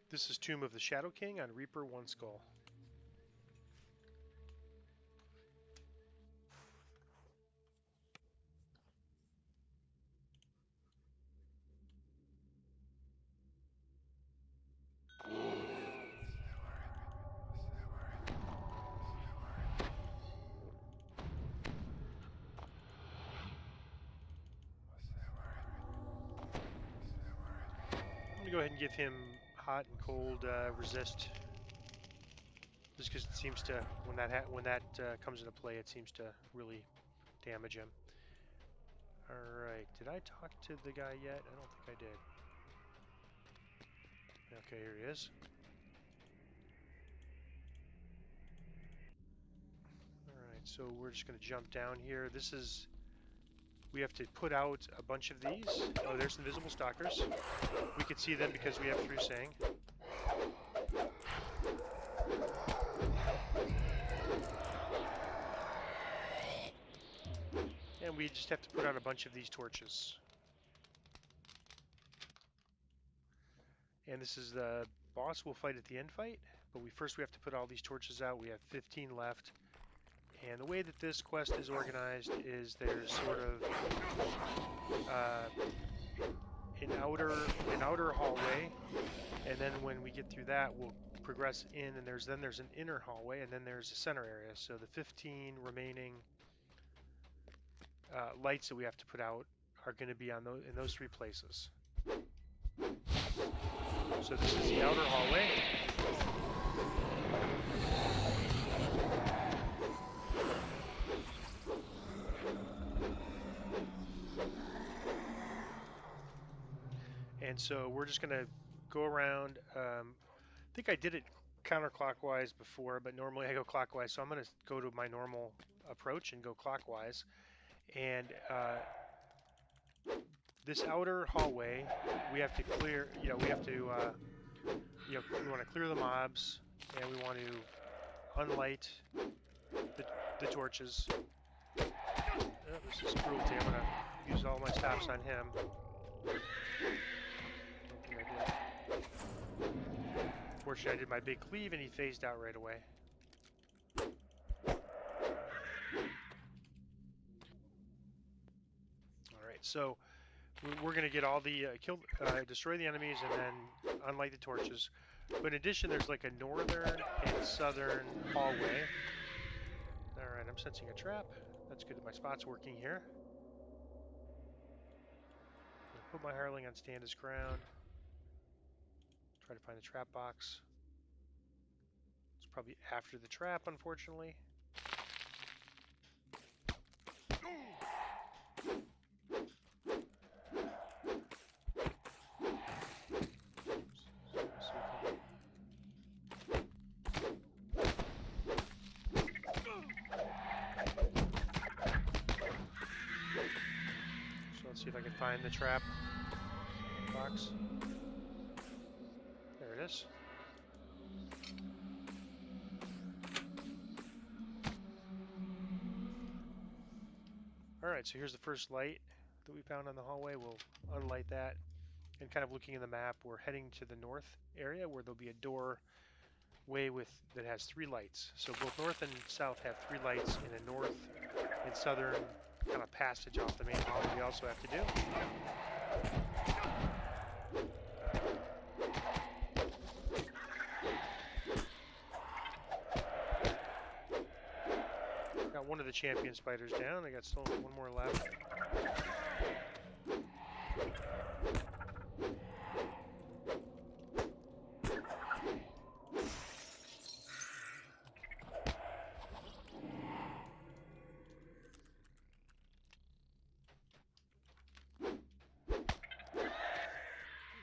This is Tomb of the Shadow King on Reaper One Skull. I'm gonna go ahead and give him hot and cold resist, just because it seems to when that comes into play, it seems to really damage him. All right, did I talk to the guy yet? I don't think I did. Okay, here he is. All right, so we're just gonna jump down here. We have to put out a bunch of these. Oh, there's invisible stalkers. We could see them because we have through saying. And we just have to put out a bunch of these torches. And this is the boss we'll fight at the end fight, but first we have to put all these torches out. We have 15 left. And the way that this quest is organized is there's sort of an outer hallway, and then when we get through that, we'll progress in, and there's an inner hallway, and then there's a center area. So the 15 remaining lights that we have to put out are going to be on in those three places. So this is the outer hallway. And so we're just going to go around. I think I did it counterclockwise before, but normally I go clockwise. So I'm going to go to my normal approach and go clockwise. And this outer hallway, we have to clear. We have to. We want to clear the mobs, and we want to unlight the torches. Oh, this is cruelty. I'm going to use all my stops on him. Don't think I did. Fortunately, I did my big cleave, and he phased out right away. All right, so we're going to get all the destroy the enemies, and then unlight the torches. But in addition, there's like a northern and southern hallway. All right, I'm sensing a trap. That's good that my spot's working here. Put my hireling on stand his ground. Try to find the trap box. It's probably after the trap, unfortunately. Let's see if I can find the trap box. There it is. Alright, so here's the first light that we found on the hallway. We'll unlight that. And kind of looking in the map, we're heading to the north area where there'll be a doorway that has 3 lights. So both north and south have 3 lights in a north and southern kind of passage off the main hall that we also have to do. Got one of the champion spiders down. I got still one more left.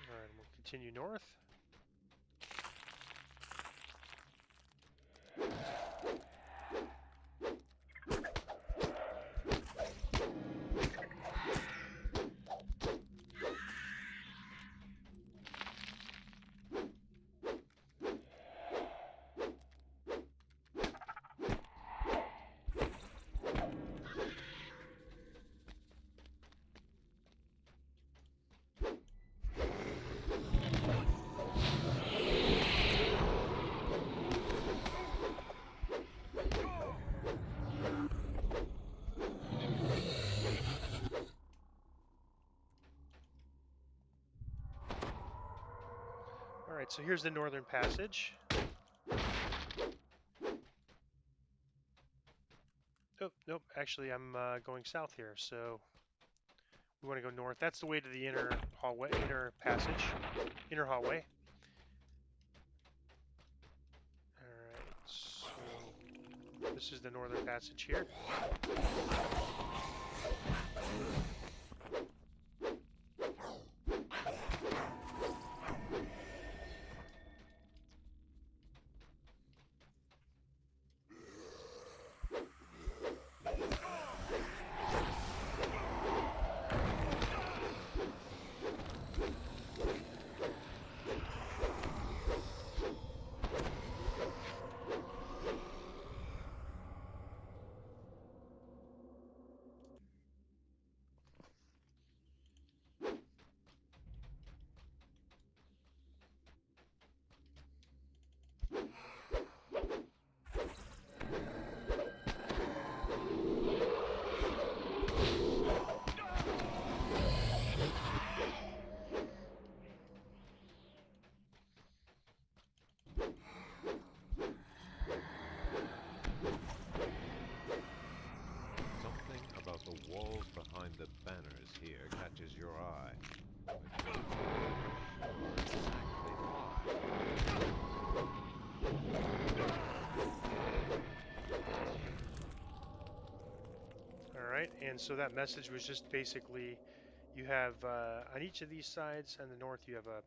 Alright, we'll continue north. All right, so here's the northern passage. Oh, nope, actually I'm going south here, so we want to go north. That's the way to the inner hallway, inner passage, inner hallway. All right, so this is the northern passage here. The walls behind the banners here catches your eye. All right, and so that message was just basically you have on each of these sides on the north you have a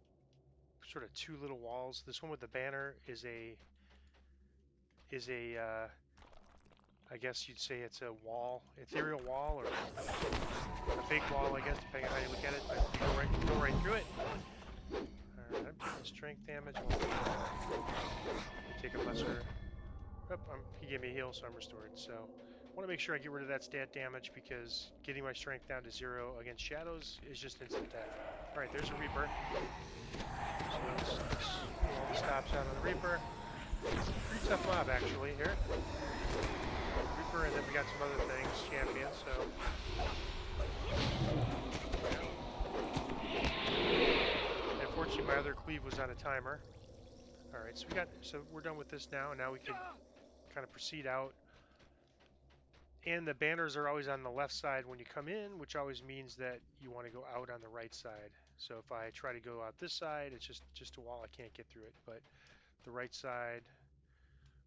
sort of two little walls. This one with the banner is a I guess you'd say it's a wall, ethereal wall, or a fake wall, I guess, depending on how you look at it. But you go right through it. All right, strength damage. Take a lesser. Oh, he gave me a heal, so I'm restored. So I want to make sure I get rid of that stat damage because getting my strength down to 0 against shadows is just instant death. All right, there's a Reaper. So let's pull all the stops out on the Reaper. Pretty tough mob, actually, here. Reaper, and then we got some other things, champions, so. Unfortunately, my other cleave was on a timer. All right, so we're done with this now, and now we can kind of proceed out. And the banners are always on the left side when you come in, which always means that you want to go out on the right side. So if I try to go out this side, it's just a wall, I can't get through it. But the right side,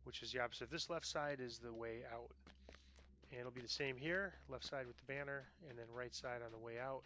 which is the opposite of this left side, is the way out. And it'll be the same here, left side with the banner, and then right side on the way out.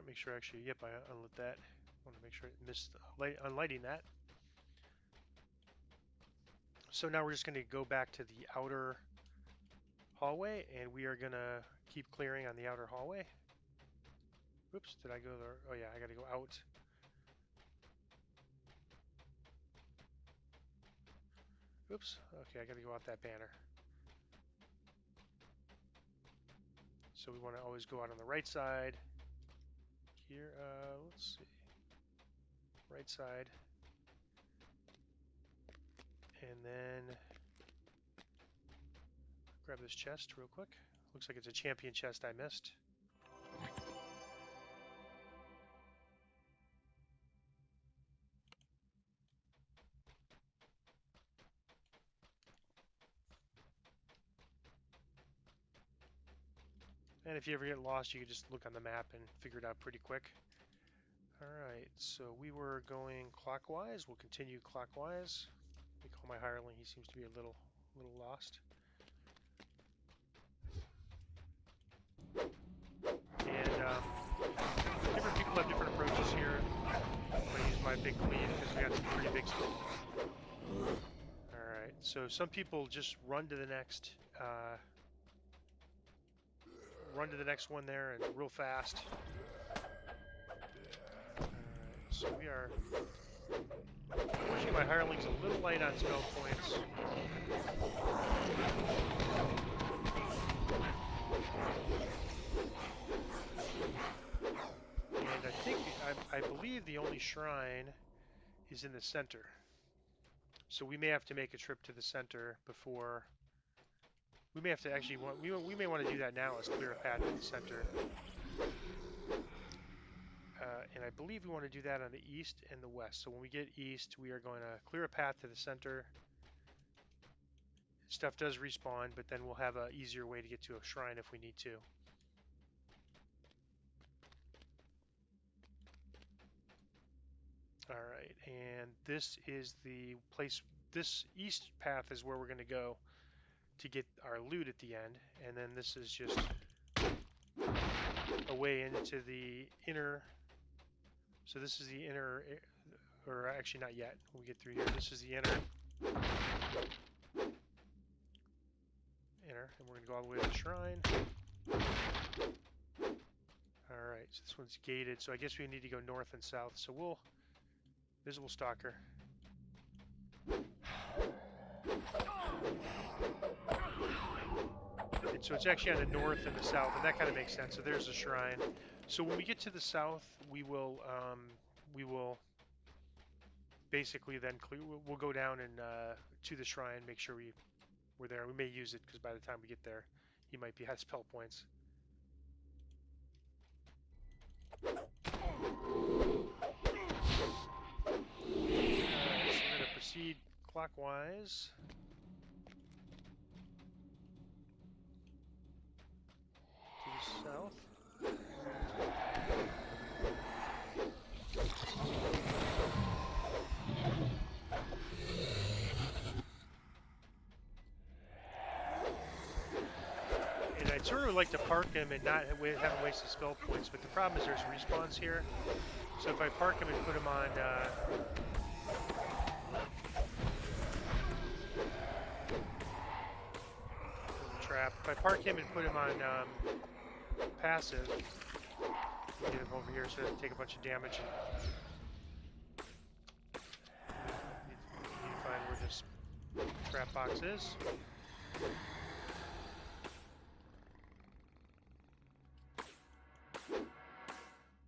Make sure actually, yep, I unlit that. I want to make sure I missed unlighting that. So now we're just going to go back to the outer hallway, and we are going to keep clearing on the outer hallway. Oops, did I go there? Oh yeah, I got to go out. Oops, okay, I got to go out that banner. So we want to always go out on the right side. Here, let's see. Right side. And then grab this chest real quick. Looks like it's a champion chest I missed. And if you ever get lost, you can just look on the map and figure it out pretty quick. Alright, so we were going clockwise. We'll continue clockwise. We call my hireling. He seems to be a little lost. And different people have different approaches here. I'm going to use my big cleave because we got some pretty big stuff. Alright, so some people just run to the next run to the next one there and real fast. Alright, so we are... Unfortunately, my hireling's a little light on spell points. And I think, I believe the only shrine is in the center. So we may have to make a trip to the center before... We may have to actually... We may want to do that now. Let's clear a path to the center. And I believe we want to do that on the east and the west. So when we get east, we are going to clear a path to the center. Stuff does respawn, but then we'll have an easier way to get to a shrine if we need to. All right, and this is the place, this east path is where we're going to go to get our loot at the end. And then this is just a way into the inner, so this is the inner, or actually not yet, when we get through here. This is the inner, and we're going to go all the way to the shrine. All right, so this one's gated, so I guess we need to go north and south. So we'll, visible stalker. And so it's actually on the north and the south, and that kind of makes sense. So there's the shrine. So when we get to the south, we will basically then we'll go down and to the shrine, make sure we're there. We may use it because by the time we get there, he might be at spell points. So we're going to proceed clockwise. To the south. And I'd sort of like to park him and not have him waste his spell points, but the problem is there's respawns here. So if I park him and put him on trap, if I park him and put him on passive, get him over here so he doesn't take a bunch of damage. Need to find where this trap box is.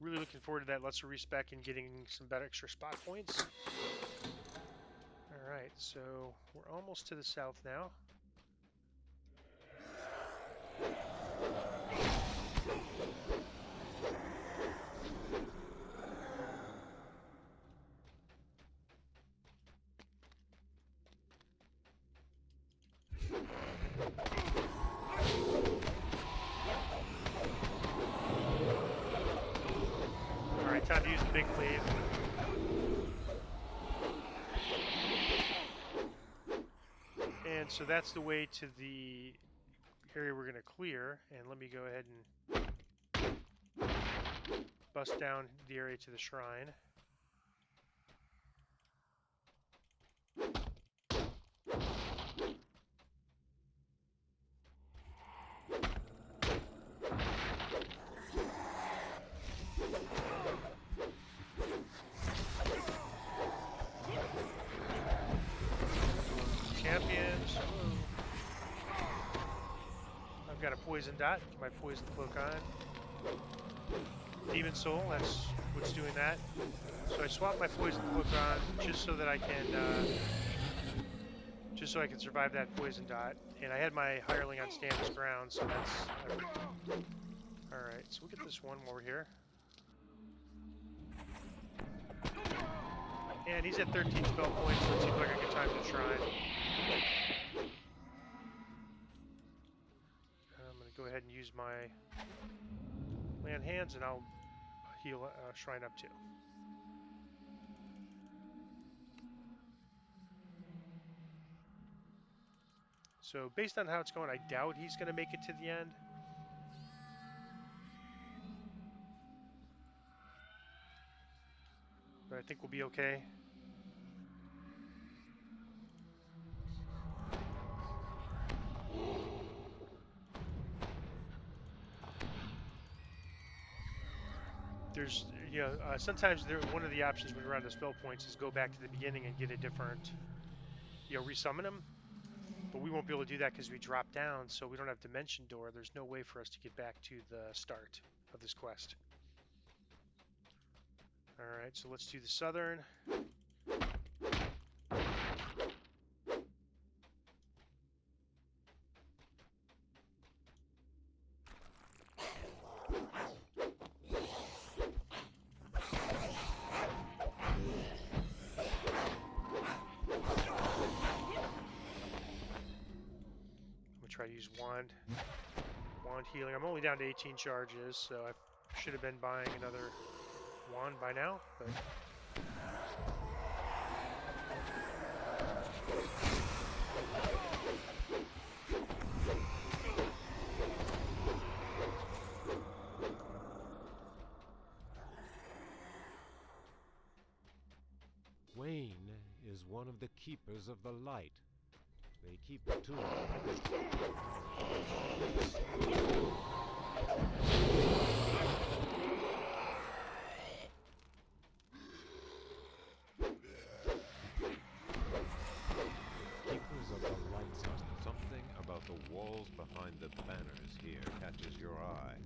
Really looking forward to that lesser respec and getting some better extra spot points. Alright, so we're almost to the south now. Alright, time to use the big cleave. And so that's the way to the area we're going to clear. And let me go ahead and bust down the area to the shrine. Champions. I've got a poison dot, my poison cloak on. Demon soul, that's what's doing that. So I swapped my poison cloak on just so that I can survive that poison dot. And I had my hireling on stand his ground, so that's alright. So we'll get this one while we're here. And he's at 13 spell points, so it seems like a good time to shrine. I'm going to go ahead and use my land hands, and I'll heal shrine up too. So based on how it's going, I doubt he's going to make it to the end. But I think we'll be okay. there's, sometimes one of the options when you're on the spell points is go back to the beginning and get a different, resummon them. But we won't be able to do that because we drop down, so we don't have Dimension Door. There's no way for us to get back to the start of this quest. All right, so let's do the southern. I'm gonna try to use wand healing. I'm only down to 18 charges, so I should have been buying another wand by now, but Wayne is one of the keepers of the light. They keep the tomb. Keepers of the light. Something about the walls behind the banners here catches your eye,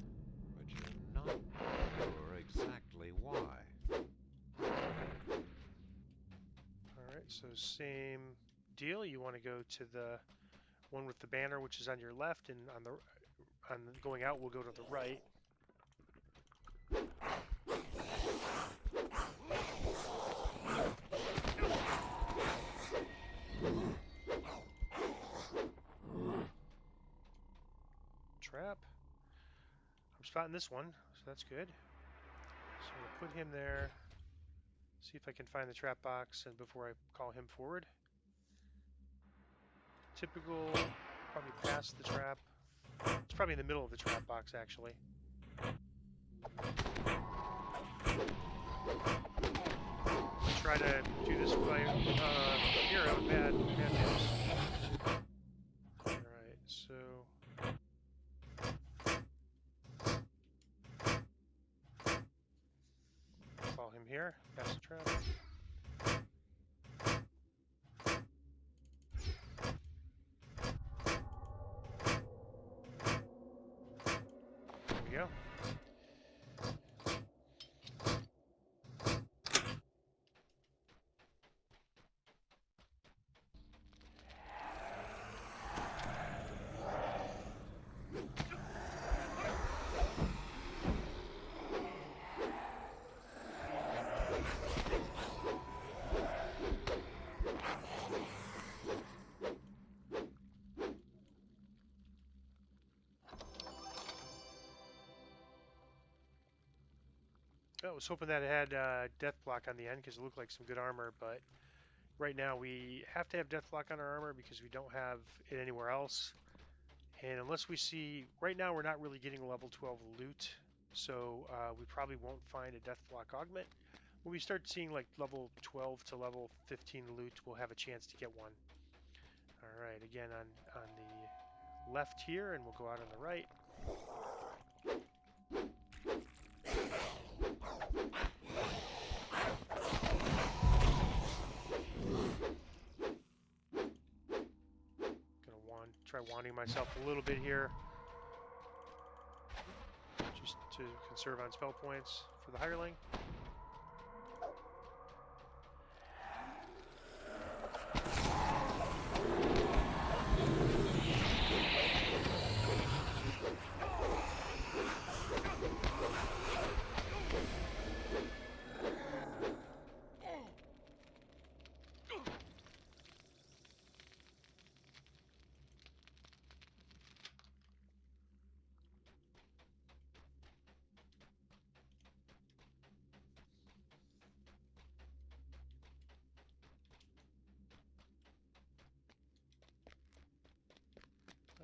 but you're not sure exactly why. all right. So same deal. You want to go to the one with the banner, which is on your left, and on going out, we'll go to the right. Trap. I'm spotting this one, so that's good. So I'm gonna put him there. See if I can find the trap box, and before I call him forward. Typical, probably past the trap. It's probably in the middle of the trap box, actually. Try to do this by hero with bad news. Alright, so call him here, past the trap. There we go. I was hoping that it had death block on the end because it looked like some good armor, but right now we have to have death block on our armor because we don't have it anywhere else. And unless we see, right now we're not really getting level 12 loot, so we probably won't find a death block augment. When we start seeing like level 12 to level 15 loot, we'll have a chance to get one. All right, again on the left here, and we'll go out on the right. Try wanding myself a little bit here, just to conserve on spell points for the hireling.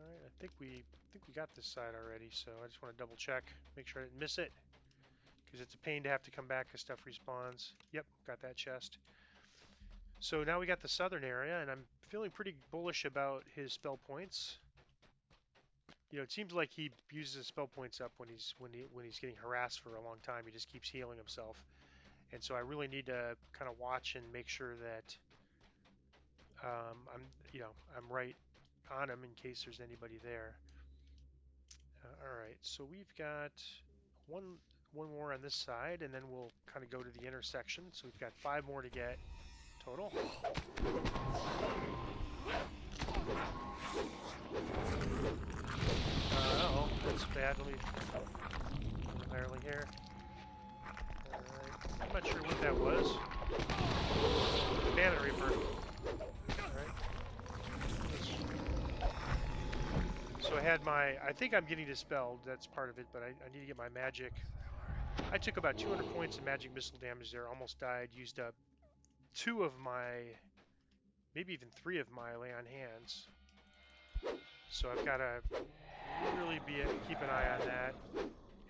Alright, I think we got this side already, so I just want to double check, make sure I didn't miss it, because it's a pain to have to come back because stuff respawns. Yep, got that chest. So now we got the southern area, and I'm feeling pretty bullish about his spell points. it seems like he uses his spell points up when he's getting harassed for a long time. He just keeps healing himself, and so I really need to kind of watch and make sure that I'm right on him in case there's anybody there. All right, so we've got one one more on this side, and then we'll kind of go to the intersection. So we've got 5 more to get total. Oh, that's bad. Let me hireling here. All right, I'm not sure what that was. Banner Reaper. All right. So I think I'm getting dispelled. That's part of it, but I need to get my magic. I took about 200 points of magic missile damage there. Almost died. Used up 2 of my, maybe even 3 of my lay on hands. So I've got to really keep an eye on that.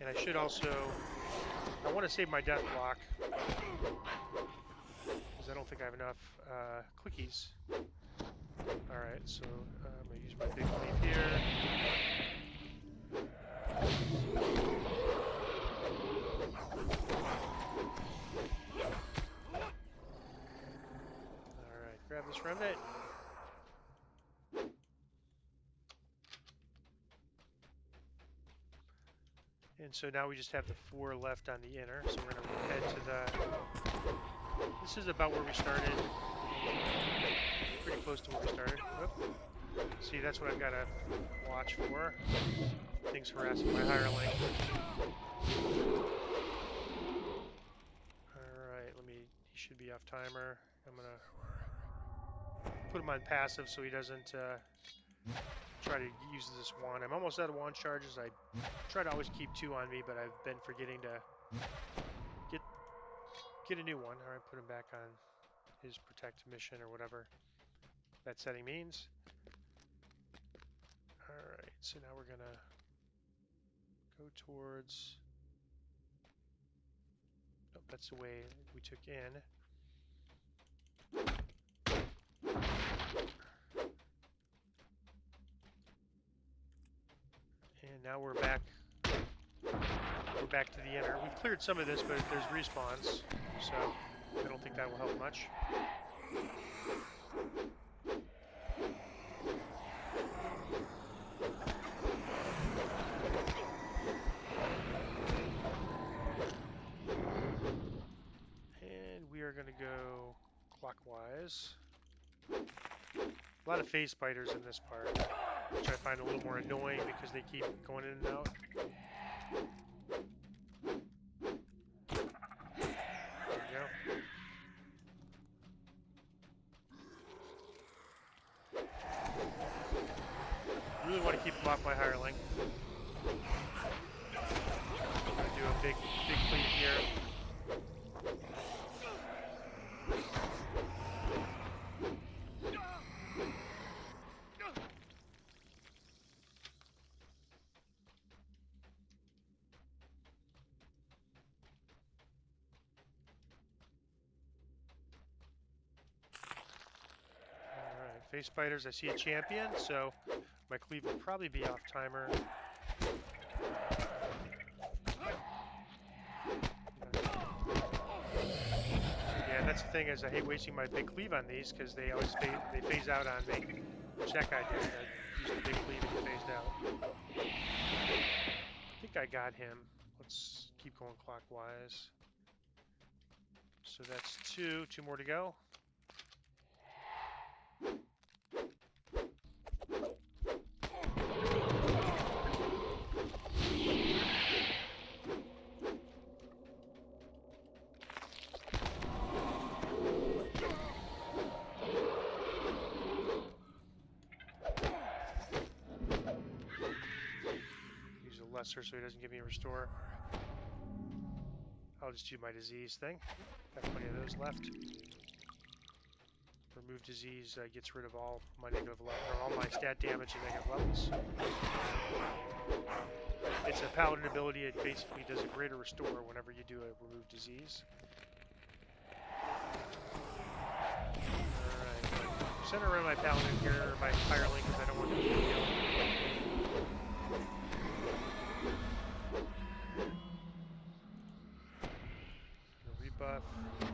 And I should also, I want to save my death block because I don't think I have enough clickies. All right, so I'm gonna use my big leap here. All right, grab this remnant. And so now we just have the 4 left on the inner. So we're going to head to the... This is about where we started. Pretty close to where we started. Whoop. See, that's what I've got to watch for. Things harassing my hireling. Alright, he should be off timer. I'm going to put him on passive so he doesn't try to use this wand. I'm almost out of wand charges. I try to always keep 2 on me, but I've been forgetting to get a new one. All right, put him back on his protect mission or whatever that setting means. All right, so now we're gonna go towards. Oh, that's the way we took in. And now we're back. We're back to the inner. We've cleared some of this, but there's respawns, so I don't think that will help much. And we are going to go clockwise. A lot of phase spiders in this part, which I find a little more annoying because they keep going in and out. Really want to keep him off my hireling. I'm going to do a big cleave here. Alright, face spiders, I see a champion, so my cleave will probably be off timer. Yeah, that's the thing is I hate wasting my big cleave on these because they always phase out on me. Which that guy did. I used the big cleave and he phased out. I think I got him. Let's keep going clockwise. So that's 2 more to go. Lesser so he doesn't give me a restore. I'll just do my disease thing. Got plenty of those left. Remove disease gets rid of all my negative or all my stat damage and negative levels. It's a paladin ability. It basically does a greater restore whenever you do a remove disease. Alright, center around my paladin here, or my hireling, because I don't want to be killed. debuff. And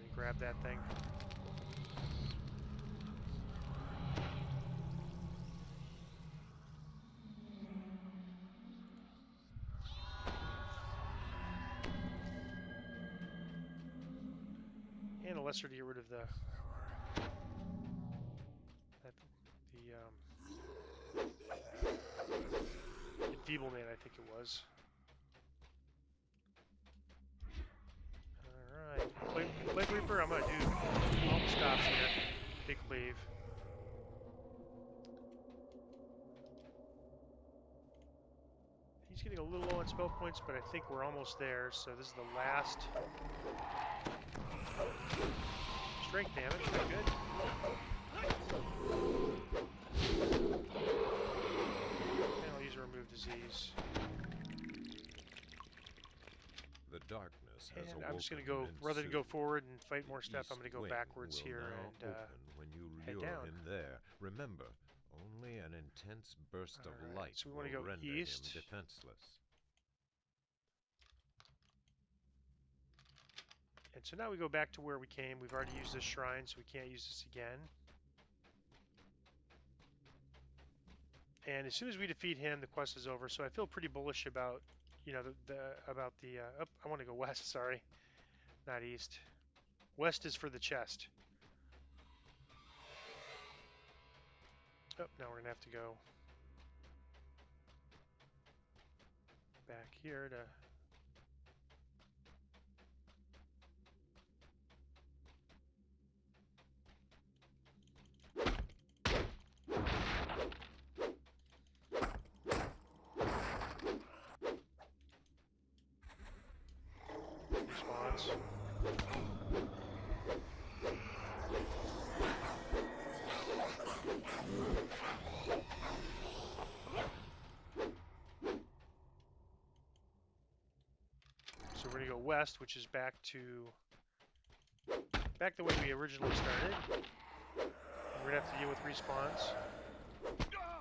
then grab that thing. And a lesser to get rid of the enfeeblement, I think it was. Alright. Plague Reaper, I'm going to do all the stops here. Big cleave. He's getting a little low on spell points, but I think we're almost there. So this is the last strength damage. Pretty good. And I'll use a remove disease. The darkness has And awoken. I'm just going to go, rather than go forward and fight more stuff, I'm going to go backwards here and When you head lure down. him there, remember, only an intense burst of light so we will want to go render east. him defenseless. And so now we go back to where we came. We've already used this shrine, so we can't use this again. And as soon as we defeat him, the quest is over. So I feel pretty bullish about, you know, I want to go west. Sorry, not east. West is for the chest. Oh, now we're gonna have to go back here to. Spawns. So we're gonna go west, which is back the way we originally started. And we're gonna have to deal with respawns.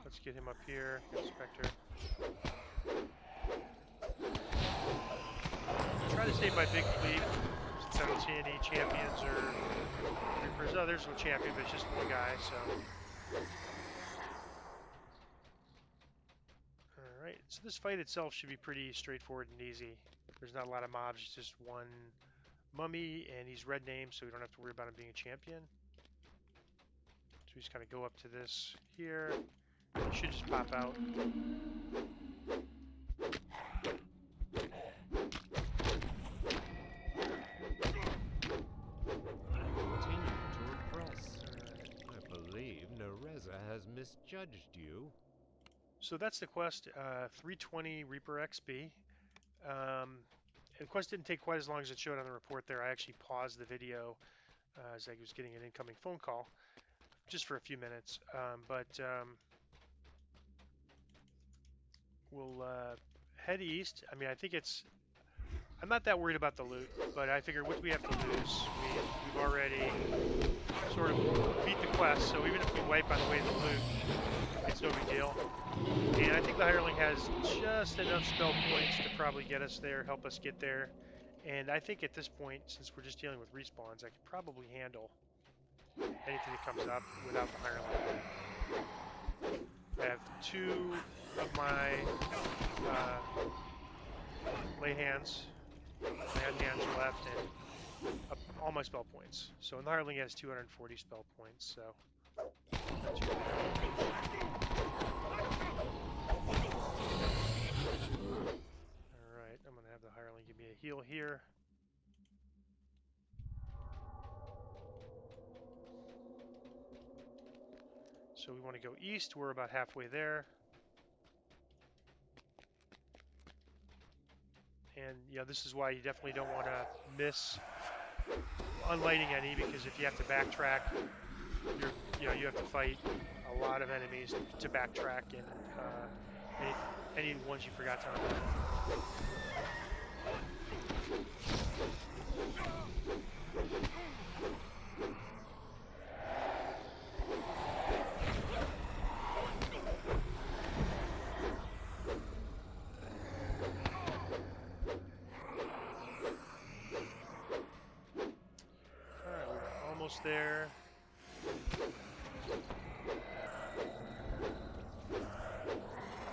Let's get him up here. Get Spectre. Try to save my big fleet since I don't see any champions or Reapers. Oh, there's no champion, but it's just one guy, so. Alright, so this fight itself should be pretty straightforward and easy. There's not a lot of mobs, it's just one mummy, and he's red named, so we don't have to worry about him being a champion. So we just kind of go up to this here. He should just pop out. Has misjudged you. So that's the quest, 320 Reaper XP. The quest didn't take quite as long as it showed on the report there. I actually paused the video as I was getting an incoming phone call, just for a few minutes. We'll head east. I mean, I think I'm not that worried about the loot, but I figure what do we have to lose? We've already sort of beat the quest, so even if we wipe on the way to the loot, it's no big deal. And I think the hireling has just enough spell points to probably get us there, help us get there. And I think at this point, since we're just dealing with respawns, I could probably handle anything that comes up without the hireling. I have 2 of my lay hands left, and all my spell points. So the hireling has 240 spell points. So. Alright, I'm going to have the hireling give me a heal here. So we want to go east. We're about halfway there. And this is why you definitely don't want to miss unlighting any, because if you have to backtrack, you have to fight a lot of enemies to backtrack, and any ones you forgot to unlight. almost there.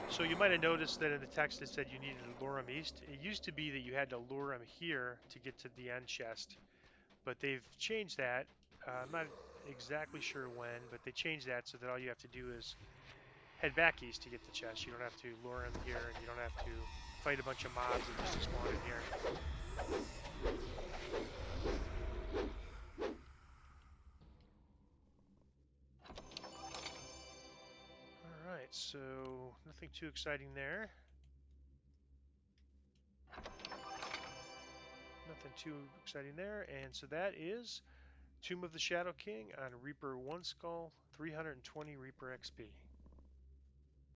So you might have noticed that in the text it said you needed to lure him east. It used to be that you had to lure him here to get to the end chest, but they've changed that. I'm not exactly sure when, but they changed that so that all you have to do is head back east to get the chest. You don't have to lure him here, and you don't have to fight a bunch of mobs that used to spawn in here. Alright, so nothing too exciting there. Nothing too exciting there, and so that is Tomb of the Shadow King on Reaper 1 Skull, 320 Reaper XP.